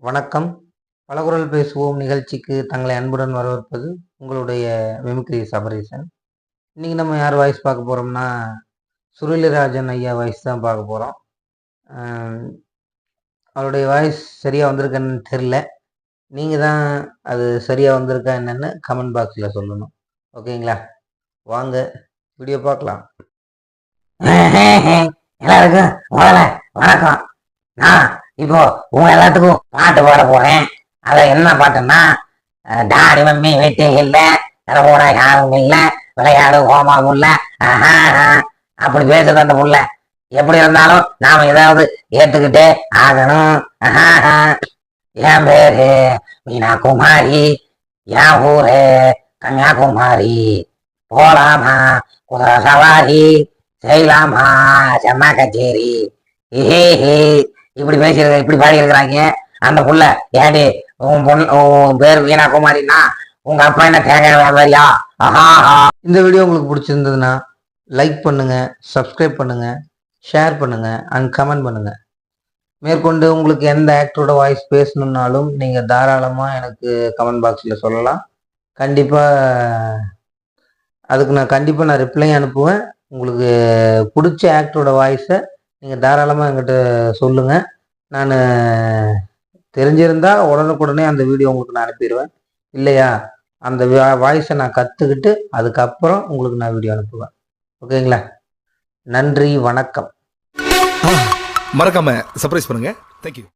வணக்கம். பலகுரல் பேசுவோம் நிகழ்ச்சிக்கு தங்களை அன்புடன் வரவேற்பது உங்களுடைய மிமிக்ரி சபரீசன். இன்னைக்கு நம்ம யார் வாய்ஸ் பார்க்க போறோம்னா, சுருளிராஜன் ஐயா வாய்ஸ் தான் பார்க்க போறோம். அவருடைய வாய்ஸ் சரியா வந்திருக்குன்னு தெரியல. நீங்க தான் அது சரியா வந்திருக்கா என்னன்னு கமெண்ட் பாக்ஸ்ல சொல்லணும். ஓகேங்களா? வாங்க வீடியோ பார்க்கலாம். எல்லாருக்கும் முதல்ல வணக்கம். நான் இப்போ உங்க எல்லாத்துக்கும் பாட்டு பாட போறேன். அத என்ன பாட்டுன்னா, டாடி மம்மி வீட்டுக்கு இல்ல, கூட யாரும் இல்ல, விளையாடு ஹோமாவும் இல்ல, அப்படி பேசுறது அந்த புள்ள. எப்படி இருந்தாலும் நாம ஏதாவது ஏத்துக்கிட்டே ஆகணும். என் பேரு மீனா குமாரி, என் ஊரு கன்னியாகுமரி. போலாமா குதிரை சவாரி, செய்யலாமா செம்மா கச்சேரி. இப்படி பேசிருக்க, இப்படி பாடி இருக்கிறாங்க அந்த புள்ள. ஏடி உன் பேர் வீணா குமாரின்னா உங்க அப்பா என்ன தேங்காய் வியாபாரியா? இந்த வீடியோ உங்களுக்கு பிடிச்சிருந்ததுன்னா லைக் பண்ணுங்க, சப்ஸ்கிரைப் பண்ணுங்க, ஷேர் பண்ணுங்க அண்ட் கமெண்ட் பண்ணுங்க. மேற்கொண்டு உங்களுக்கு எந்த ஆக்டரோட வாய்ஸ் பேசணுன்னாலும் நீங்கள் தாராளமாக எனக்கு கமெண்ட் பாக்ஸில் சொல்லலாம். அதுக்கு நான் ரிப்ளை அனுப்புவேன். உங்களுக்கு பிடிச்ச ஆக்டரோட வாய்ஸை நீங்கள் தாராளமாக என்கிட்ட சொல்லுங்கள். நான் தெரிஞ்சிருந்தால் உடனுக்குடனே அந்த வீடியோ உங்களுக்கு நான் அனுப்பிடுவேன். இல்லையா, அந்த வாய்ஸை நான் கற்றுக்கிட்டு அதுக்கப்புறம் உங்களுக்கு நான் வீடியோ அனுப்புவேன். ஓகேங்களா? நன்றி, வணக்கம். மறக்காம சர்ப்ரைஸ் பண்ணுங்க. தேங்க்யூ.